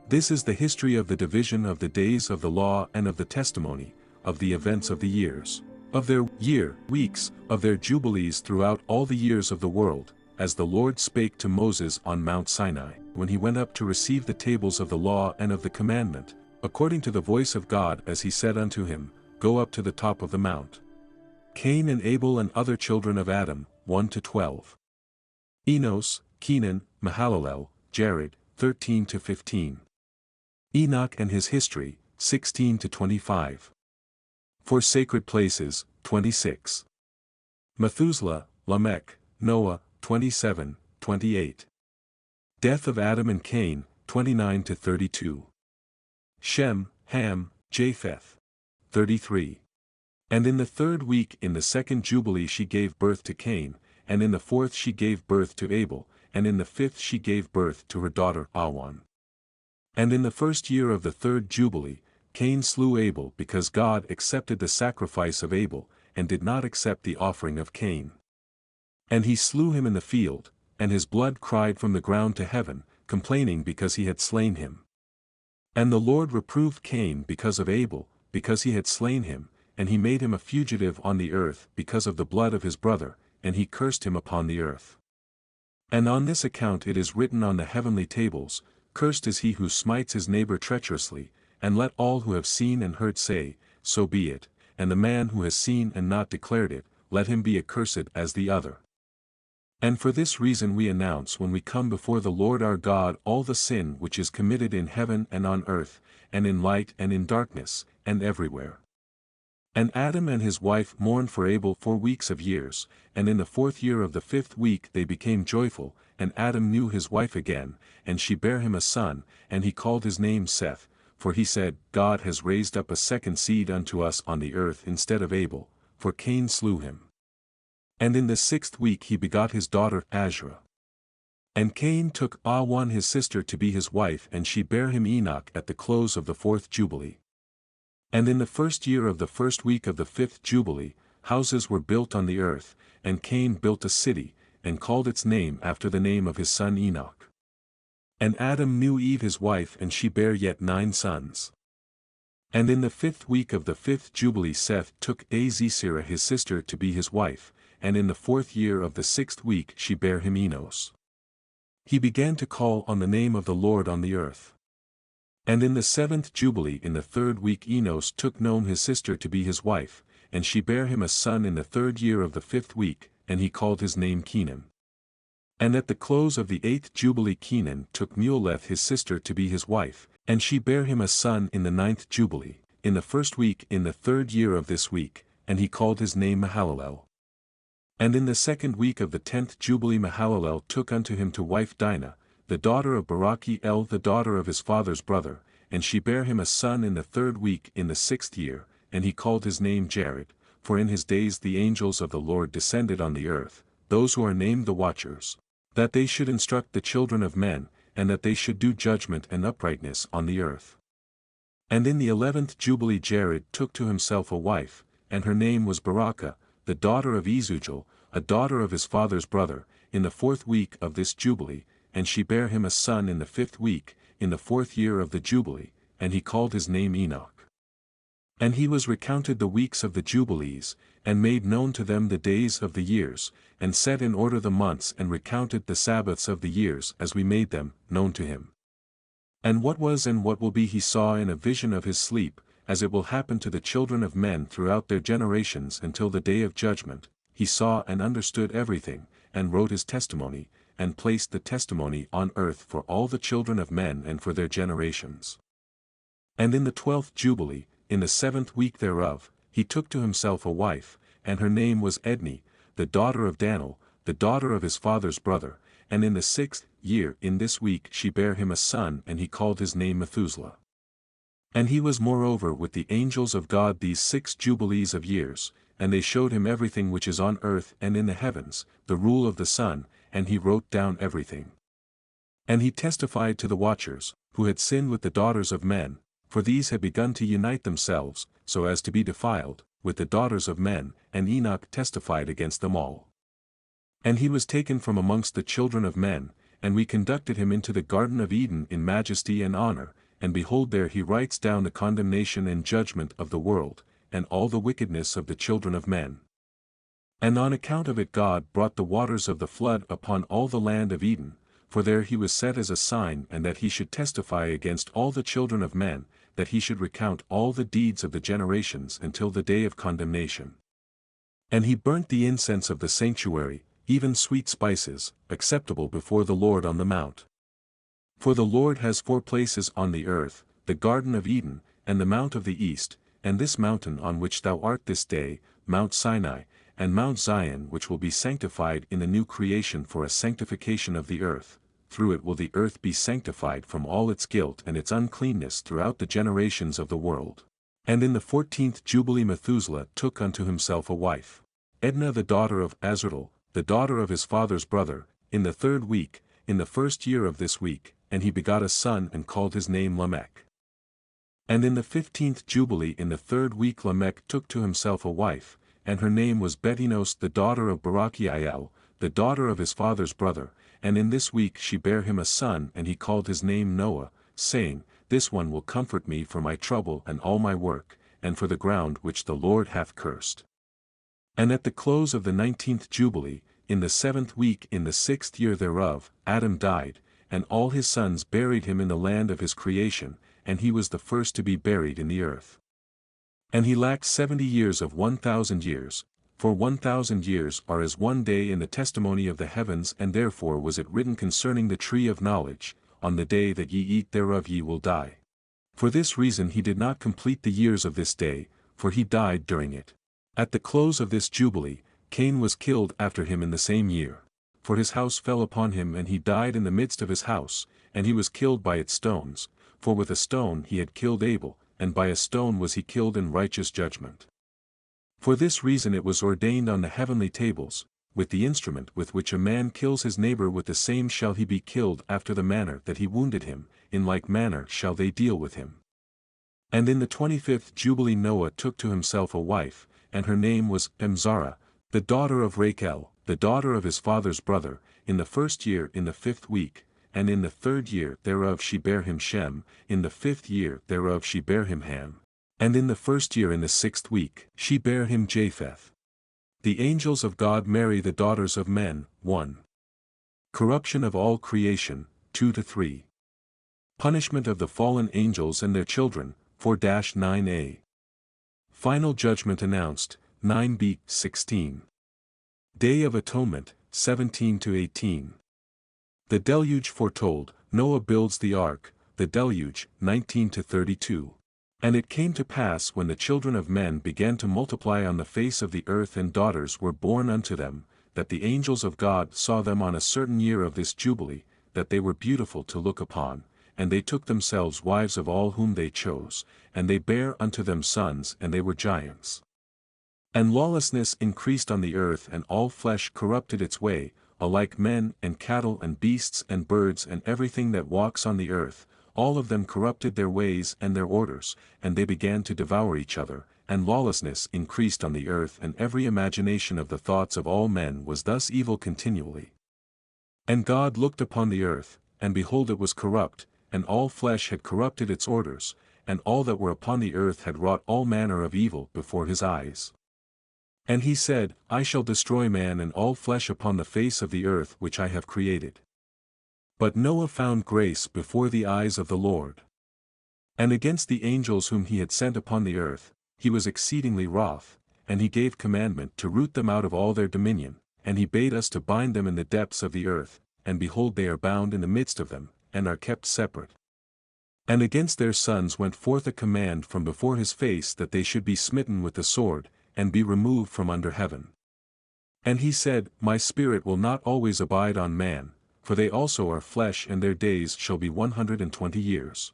This is the history of the division of the days of the law and of the testimony, of the events of the years, of their weeks, of their jubilees throughout all the years of the world, as the Lord spake to Moses on Mount Sinai, when he went up to receive the tables of the law and of the commandment, according to the voice of God as he said unto him, Go up to the top of the mount. Cain and Abel and other children of Adam, 1-12. Enos, Kenan, Mahalalel, Jared, 13-15. Enoch and his history, 16-25. For sacred places, 26. Methuselah, Lamech, Noah, 27-28. Death of Adam and Cain, 29-32. Shem, Ham, Japheth, 33. And in the 3rd week in the 2nd jubilee she gave birth to Cain, and in the 4th she gave birth to Abel, and in the 5th she gave birth to her daughter Awan. And in the 1st year of the 3rd jubilee, Cain slew Abel because God accepted the sacrifice of Abel, and did not accept the offering of Cain. And he slew him in the field, and his blood cried from the ground to heaven, complaining because he had slain him. And the Lord reproved Cain because of Abel, because he had slain him, and he made him a fugitive on the earth because of the blood of his brother, and he cursed him upon the earth. And on this account it is written on the heavenly tables, Cursed is he who smites his neighbor treacherously, and let all who have seen and heard say, So be it, and the man who has seen and not declared it, let him be accursed as the other. And for this reason we announce when we come before the Lord our God all the sin which is committed in heaven and on earth, and in light and in darkness, and everywhere. And Adam and his wife mourned for Abel 4 weeks of years, and in the 4th year of the 5th week they became joyful, and Adam knew his wife again, and she bare him a son, and he called his name Seth, for he said, God has raised up a second seed unto us on the earth instead of Abel, for Cain slew him. And in the 6th week he begot his daughter Asherah. And Cain took Awan his sister to be his wife, and she bare him Enoch at the close of the 4th jubilee. And in the 1st year of the 1st week of the 5th jubilee, houses were built on the earth, and Cain built a city, and called its name after the name of his son Enoch. And Adam knew Eve his wife, and she bare yet 9 sons. And in the 5th week of the 5th jubilee Seth took Azisirah his sister to be his wife, and in the 4th year of the 6th week she bare him Enos. He began to call on the name of the Lord on the earth. And in the 7th jubilee in the 3rd week Enos took Non his sister to be his wife, and she bare him a son in the 3rd year of the 5th week, and he called his name Kenan. And at the close of the 8th jubilee Kenan took Mualeleth his sister to be his wife, and she bare him a son in the 9th jubilee, in the 1st week in the 3rd year of this week, and he called his name Mahalalel. And in the 2nd week of the 10th jubilee Mahalalel took unto him to wife Dinah, the daughter of Barachiel the daughter of his father's brother, and she bare him a son in the 3rd week in the 6th year, and he called his name Jared, for in his days the angels of the Lord descended on the earth, those who are named the Watchers, that they should instruct the children of men, and that they should do judgment and uprightness on the earth. And in the 11th jubilee Jared took to himself a wife, and her name was Barakah, the daughter of Ezujel, a daughter of his father's brother, in the 4th week of this jubilee, and she bare him a son in the 5th week, in the 4th year of the jubilee, and he called his name Enoch. And he was recounted the weeks of the jubilees, and made known to them the days of the years, and set in order the months, and recounted the Sabbaths of the years as we made them known to him. And what was and what will be he saw in a vision of his sleep, as it will happen to the children of men throughout their generations until the day of judgment. He saw and understood everything, and wrote his testimony, and placed the testimony on earth for all the children of men and for their generations. And in the 12th jubilee, in the 7th week thereof, he took to himself a wife, and her name was Edni, the daughter of Danel, the daughter of his father's brother, and in the 6th year in this week she bare him a son, and he called his name Methuselah. And he was moreover with the angels of God these 6 jubilees of years, and they showed him everything which is on earth and in the heavens, the rule of the sun, and he wrote down everything. And he testified to the Watchers, who had sinned with the daughters of men, for these had begun to unite themselves, so as to be defiled, with the daughters of men, and Enoch testified against them all. And he was taken from amongst the children of men, and we conducted him into the Garden of Eden in majesty and honor, and behold there he writes down the condemnation and judgment of the world, and all the wickedness of the children of men. And on account of it God brought the waters of the flood upon all the land of Eden, for there he was set as a sign and that he should testify against all the children of men, that he should recount all the deeds of the generations until the day of condemnation. And he burnt the incense of the sanctuary, even sweet spices, acceptable before the Lord on the mount. For the Lord has 4 places on the earth, the Garden of Eden, and the Mount of the East, and this mountain on which thou art this day, Mount Sinai, and Mount Zion which will be sanctified in the new creation for a sanctification of the earth. Through it will the earth be sanctified from all its guilt and its uncleanness throughout the generations of the world. And in the 14th Jubilee Methuselah took unto himself a wife. Edna the daughter of Azriel, the daughter of his father's brother, in the 3rd week, in the 1st year of this week, and he begot a son and called his name Lamech. And in the 15th Jubilee in the 3rd week Lamech took to himself a wife, and her name was Bethinos the daughter of Barachiel, the daughter of his father's brother, and in this week she bare him a son and he called his name Noah, saying, This one will comfort me for my trouble and all my work, and for the ground which the Lord hath cursed. And at the close of the 19th Jubilee, in the 7th week in the 6th year thereof, Adam died, and all his sons buried him in the land of his creation, and he was the first to be buried in the earth. And he lacked 70 years of 1,000 years, for 1,000 years are as one day in the testimony of the heavens, and therefore was it written concerning the tree of knowledge, On the day that ye eat thereof ye will die. For this reason he did not complete the years of this day, for he died during it. At the close of this Jubilee, Cain was killed after him in the same year. For his house fell upon him and he died in the midst of his house, and he was killed by its stones, for with a stone he had killed Abel, and by a stone was he killed in righteous judgment. For this reason it was ordained on the heavenly tables, with the instrument with which a man kills his neighbor with the same shall he be killed after the manner that he wounded him, in like manner shall they deal with him. And in the 25th Jubilee Noah took to himself a wife, and her name was Emzara, the daughter of Rachel, the daughter of his father's brother, in the 1st year in the 5th week, and in the 3rd year thereof she bare him Shem, in the 5th year thereof she bare him Ham, and in the 1st year in the 6th week she bare him Japheth. The angels of God marry the daughters of men. 1. Corruption of all creation. 2-3. Punishment of the fallen angels and their children. 4-9a. Final judgment announced. 9b. 16. Day of Atonement. 17-18. The deluge foretold. Noah builds the ark. The deluge. 19-32. And it came to pass when the children of men began to multiply on the face of the earth and daughters were born unto them, that the angels of God saw them on a certain year of this Jubilee, that they were beautiful to look upon, and they took themselves wives of all whom they chose, and they bare unto them sons and they were giants. And lawlessness increased on the earth and all flesh corrupted its way, alike men and cattle and beasts and birds and everything that walks on the earth, all of them corrupted their ways and their orders, and they began to devour each other, and lawlessness increased on the earth and every imagination of the thoughts of all men was thus evil continually. And God looked upon the earth, and behold it was corrupt, and all flesh had corrupted its orders, and all that were upon the earth had wrought all manner of evil before his eyes. And he said, I shall destroy man and all flesh upon the face of the earth which I have created. But Noah found grace before the eyes of the Lord. And against the angels whom he had sent upon the earth, he was exceedingly wroth, and he gave commandment to root them out of all their dominion, and he bade us to bind them in the depths of the earth, and behold they are bound in the midst of them, and are kept separate. And against their sons went forth a command from before his face that they should be smitten with the sword, and be removed from under heaven. And he said, My spirit will not always abide on man, for they also are flesh and their days shall be 120 years.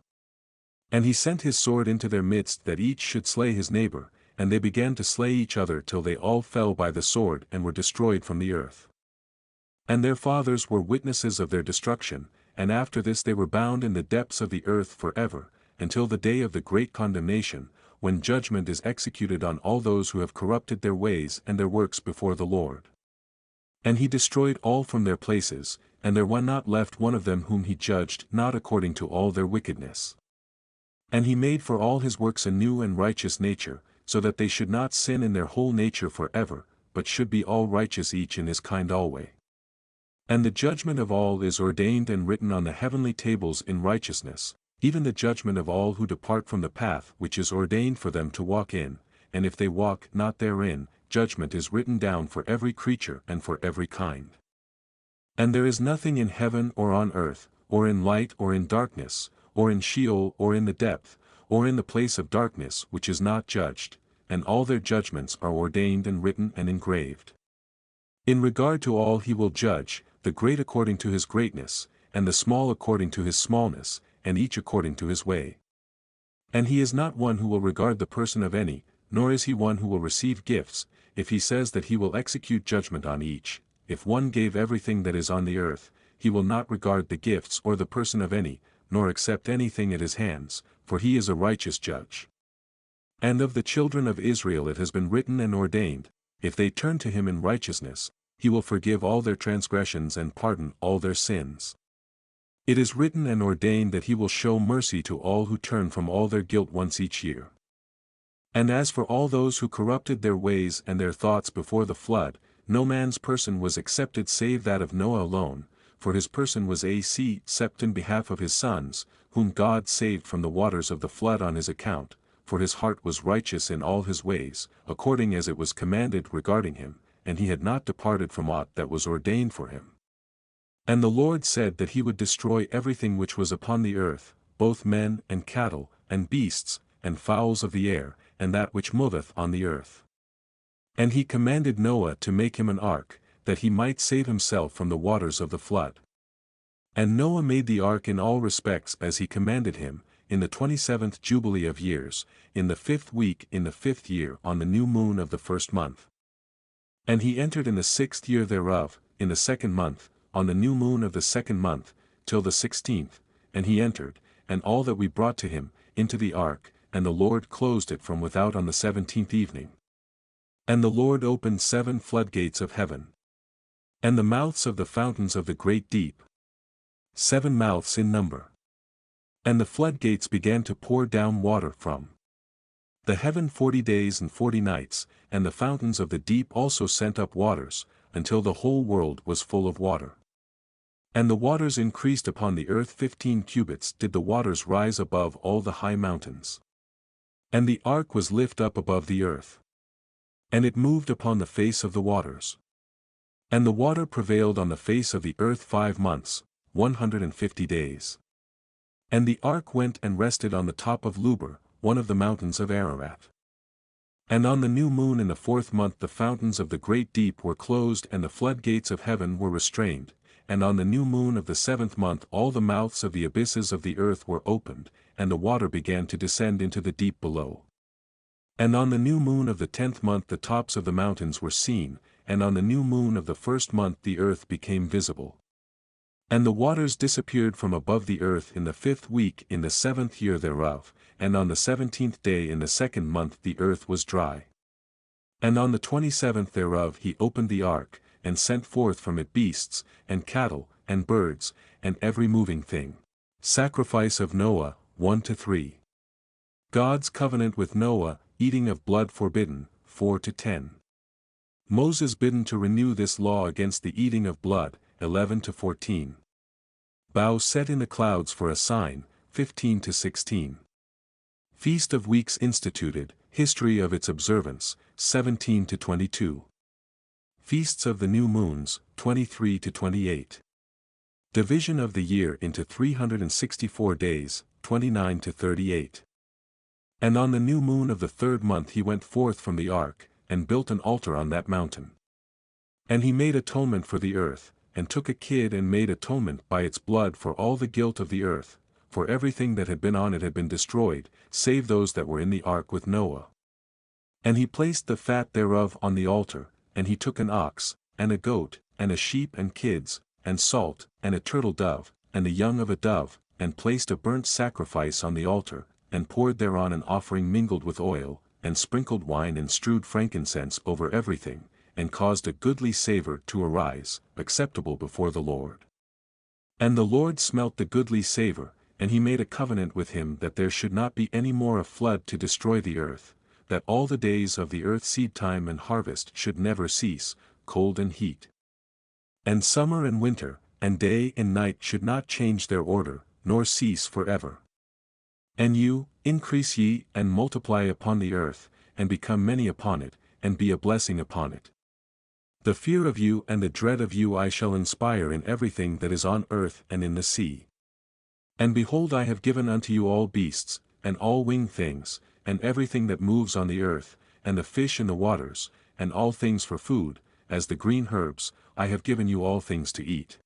And he sent his sword into their midst that each should slay his neighbor, and they began to slay each other till they all fell by the sword and were destroyed from the earth. And their fathers were witnesses of their destruction, and after this they were bound in the depths of the earth forever, until the day of the great condemnation, when judgment is executed on all those who have corrupted their ways and their works before the Lord. And he destroyed all from their places, and there was not left one of them whom he judged not according to all their wickedness. And he made for all his works a new and righteous nature, so that they should not sin in their whole nature forever, but should be all righteous each in his kind alway. And the judgment of all is ordained and written on the heavenly tables in righteousness, even the judgment of all who depart from the path which is ordained for them to walk in, and if they walk not therein, judgment is written down for every creature and for every kind. And there is nothing in heaven or on earth, or in light or in darkness, or in Sheol or in the depth, or in the place of darkness which is not judged, and all their judgments are ordained and written and engraved. In regard to all he will judge, the great according to his greatness, and the small according to his smallness, and each according to his way. And he is not one who will regard the person of any, nor is he one who will receive gifts, if he says that he will execute judgment on each. If one gave everything that is on the earth, he will not regard the gifts or the person of any, nor accept anything at his hands, for he is a righteous judge. And of the children of Israel it has been written and ordained, if they turn to him in righteousness, he will forgive all their transgressions and pardon all their sins. It is written and ordained that he will show mercy to all who turn from all their guilt once each year. And as for all those who corrupted their ways and their thoughts before the flood, no man's person was accepted save that of Noah alone, for his person was accepted in behalf of his sons, whom God saved from the waters of the flood on his account, for his heart was righteous in all his ways, according as it was commanded regarding him, and he had not departed from aught that was ordained for him. And the Lord said that he would destroy everything which was upon the earth, both men and cattle, and beasts, and fowls of the air, and that which moveth on the earth. And he commanded Noah to make him an ark, that he might save himself from the waters of the flood. And Noah made the ark in all respects as he commanded him, in the 27th jubilee of years, in the 5th week in the 5th year on the new moon of the 1st month. And he entered in the 6th year thereof, in the 2nd month, on the new moon of the 2nd month, till the 16th, and he entered, and all that we brought to him, into the ark, and the Lord closed it from without on the 17th evening. And the Lord opened 7 floodgates of heaven. And the mouths of the fountains of the great deep. 7 mouths in number. And the floodgates began to pour down water from the heaven 40 days and 40 nights, and the fountains of the deep also sent up waters, until the whole world was full of water. And the waters increased upon the earth 15 cubits did the waters rise above all the high mountains. And the ark was lift up above the earth. And it moved upon the face of the waters. And the water prevailed on the face of the earth 5 months, 150 days. And the ark went and rested on the top of Luber, one of the mountains of Ararat. And on the new moon in the 4th month the fountains of the great deep were closed and the floodgates of heaven were restrained, and on the new moon of the 7th month all the mouths of the abysses of the earth were opened, and the water began to descend into the deep below. And on the new moon of the 10th month the tops of the mountains were seen, and on the new moon of the 1st month the earth became visible. And the waters disappeared from above the earth in the 5th week in the 7th year thereof, and on the 17th day in the 2nd month the earth was dry. And on the 27th thereof he opened the ark, and sent forth from it beasts, and cattle, and birds, and every moving thing. Sacrifice of Noah, 1-3. God's covenant with Noah, eating of blood forbidden, 4-10. Moses bidden to renew this law against the eating of blood, 11-14. Bow set in the clouds for a sign, 15-16. Feast of Weeks instituted, history of its observance, 17-22. Feasts of the new moons, 23-28. Division of the year into 364 days, 29-38. And on the new moon of the 3rd month he went forth from the ark, and built an altar on that mountain. And he made atonement for the earth, and took a kid and made atonement by its blood for all the guilt of the earth, for everything that had been on it had been destroyed, save those that were in the ark with Noah. And he placed the fat thereof on the altar, and he took an ox, and a goat, and a sheep and kids, and salt, and a turtle dove, and the young of a dove, and placed a burnt sacrifice on the altar, and poured thereon an offering mingled with oil, and sprinkled wine and strewed frankincense over everything, and caused a goodly savour to arise, acceptable before the Lord. And the Lord smelt the goodly savour, and he made a covenant with him that there should not be any more a flood to destroy the earth, that all the days of the earth seedtime and harvest should never cease, cold and heat. And summer and winter, and day and night should not change their order, nor cease forever. And you, increase ye and multiply upon the earth, and become many upon it, and be a blessing upon it. The fear of you and the dread of you I shall inspire in everything that is on earth and in the sea. And behold, I have given unto you all beasts, and all winged things, and everything that moves on the earth, and the fish in the waters, and all things for food, as the green herbs, I have given you all things to eat.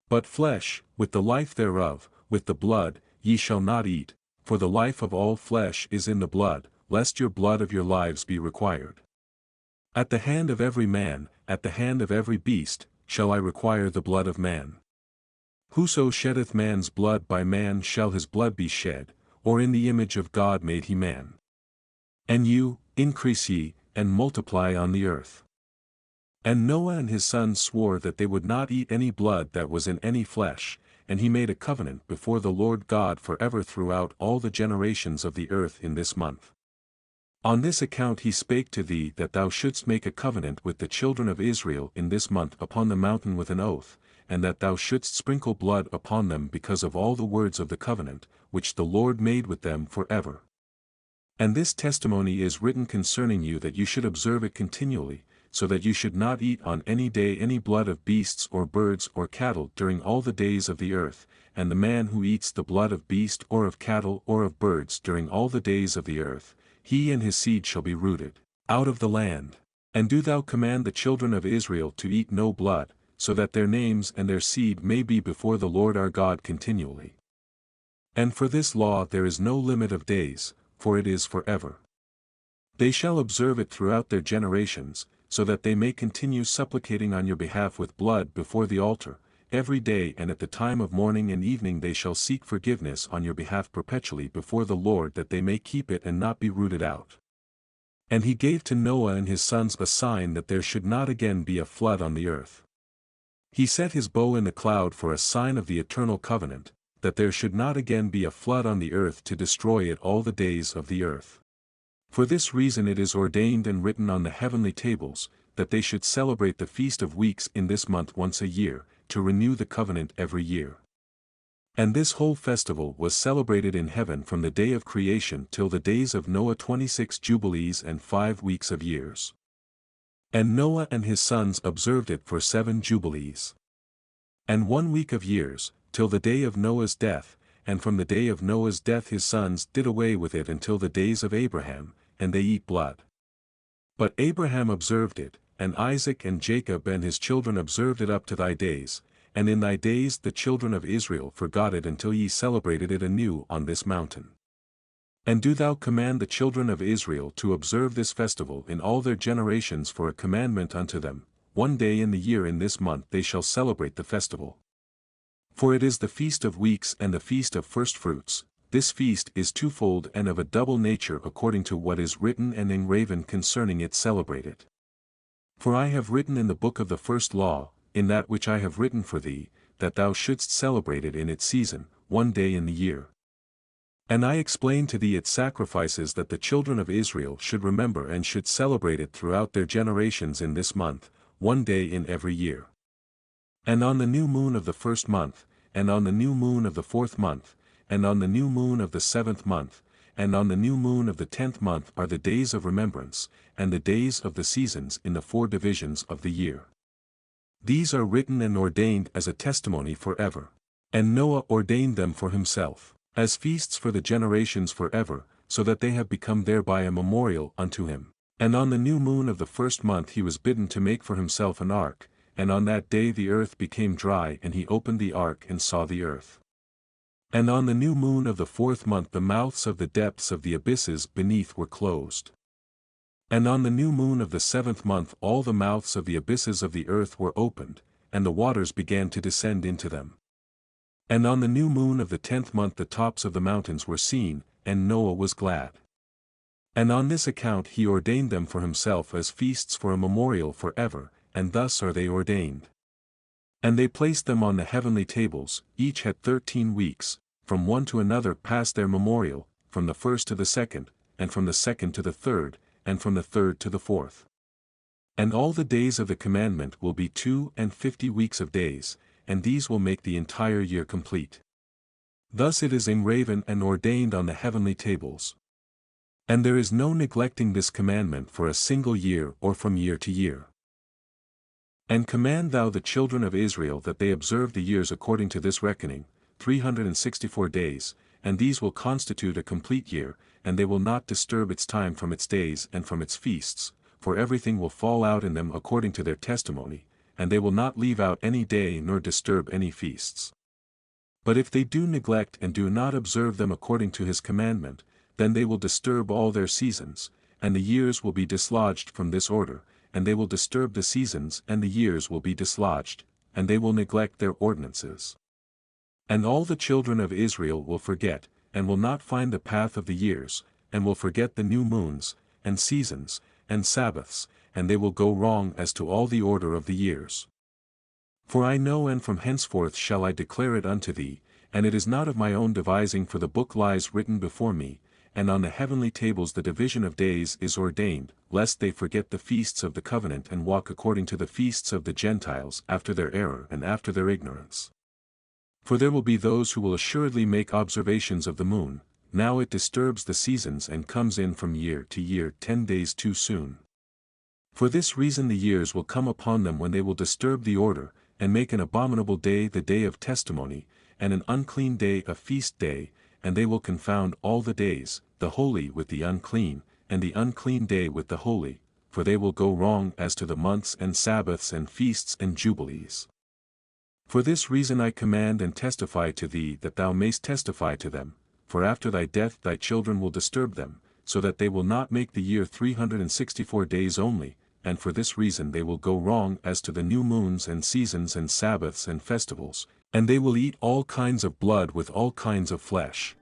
But flesh, with the life thereof, with the blood, ye shall not eat, for the life of all flesh is in the blood, lest your blood of your lives be required. At the hand of every man, at the hand of every beast, shall I require the blood of man. Whoso sheddeth man's blood, by man shall his blood be shed, or in the image of God made he man. And you, increase ye, and multiply on the earth. And Noah and his sons swore that they would not eat any blood that was in any flesh, and he made a covenant before the Lord God forever throughout all the generations of the earth in this month. On this account he spake to thee that thou shouldst make a covenant with the children of Israel in this month upon the mountain with an oath, and that thou shouldst sprinkle blood upon them because of all the words of the covenant, which the Lord made with them forever. And this testimony is written concerning you, that you should observe it continually, so that you should not eat on any day any blood of beasts or birds or cattle during all the days of the earth, and the man who eats the blood of beast or of cattle or of birds during all the days of the earth, he and his seed shall be rooted out of the land. And do thou command the children of Israel to eat no blood, so that their names and their seed may be before the Lord our God continually. And for this law there is no limit of days, for it is forever. They shall observe it throughout their generations, so that they may continue supplicating on your behalf with blood before the altar, every day, and at the time of morning and evening they shall seek forgiveness on your behalf perpetually before the Lord, that they may keep it and not be rooted out. And he gave to Noah and his sons a sign that there should not again be a flood on the earth. He set his bow in the cloud for a sign of the eternal covenant, that there should not again be a flood on the earth to destroy it all the days of the earth. For this reason it is ordained and written on the heavenly tables, that they should celebrate the Feast of Weeks in this month once a year, to renew the covenant every year. And this whole festival was celebrated in heaven from the day of creation till the days of Noah 26 jubilees and 5 weeks of years. And Noah and his sons observed it for 7 jubilees. And 1 week of years, till the day of Noah's death, and from the day of Noah's death his sons did away with it until the days of Abraham, and they eat blood. But Abraham observed it, and Isaac and Jacob and his children observed it up to thy days, and in thy days the children of Israel forgot it until ye celebrated it anew on this mountain. And do thou command the children of Israel to observe this festival in all their generations for a commandment unto them, 1 day in the year in this month they shall celebrate the festival. For it is the Feast of Weeks and the Feast of Firstfruits. This feast is twofold and of a double nature according to what is written and engraven concerning it. Celebrate it. For I have written in the book of the first law, in that which I have written for thee, that thou shouldst celebrate it in its season, 1 day in the year. And I explain to thee its sacrifices, that the children of Israel should remember and should celebrate it throughout their generations in this month, 1 day in every year. And on the new moon of the 1st month, and on the new moon of the 4th month, and on the new moon of the 7th month, and on the new moon of the 10th month are the days of remembrance, and the days of the seasons in the 4 divisions of the year. These are written and ordained as a testimony forever. And Noah ordained them for himself, as feasts for the generations forever, so that they have become thereby a memorial unto him. And on the new moon of the 1st month he was bidden to make for himself an ark, and on that day the earth became dry, and he opened the ark and saw the earth. And on the new moon of the 4th month the mouths of the depths of the abysses beneath were closed. And on the new moon of the 7th month all the mouths of the abysses of the earth were opened, and the waters began to descend into them. And on the new moon of the 10th month the tops of the mountains were seen, and Noah was glad. And on this account he ordained them for himself as feasts for a memorial forever, and thus are they ordained. And they placed them on the heavenly tables, each had 13 weeks, from one to another past their memorial, from the first to the second, and from the second to the third, and from the third to the fourth. And all the days of the commandment will be 52 weeks of days, and these will make the entire year complete. Thus it is engraven and ordained on the heavenly tables. And there is no neglecting this commandment for a single year or from year to year. And command thou the children of Israel that they observe the years according to this reckoning, 364 days, and these will constitute a complete year, and they will not disturb its time from its days and from its feasts, for everything will fall out in them according to their testimony, and they will not leave out any day nor disturb any feasts. But if they do neglect and do not observe them according to his commandment, then they will disturb all their seasons, and the years will be dislodged from this order, and they will disturb the seasons and the years will be dislodged, and they will neglect their ordinances. And all the children of Israel will forget, and will not find the path of the years, and will forget the new moons, and seasons, and Sabbaths, and they will go wrong as to all the order of the years. For I know, and from henceforth shall I declare it unto thee, and it is not of my own devising, for the book lies written before me, and on the heavenly tables the division of days is ordained, lest they forget the feasts of the covenant and walk according to the feasts of the Gentiles after their error and after their ignorance. For there will be those who will assuredly make observations of the moon, now it disturbs the seasons and comes in from year to year 10 days too soon. For this reason the years will come upon them when they will disturb the order, and make an abominable day the day of testimony, and an unclean day a feast day, and they will confound all the days, the holy with the unclean, and the unclean day with the holy, for they will go wrong as to the months and Sabbaths and feasts and jubilees. For this reason I command and testify to thee that thou mayst testify to them, for after thy death thy children will disturb them, so that they will not make the year 364 days only, and for this reason they will go wrong as to the new moons and seasons and Sabbaths and festivals, and they will eat all kinds of blood with all kinds of flesh.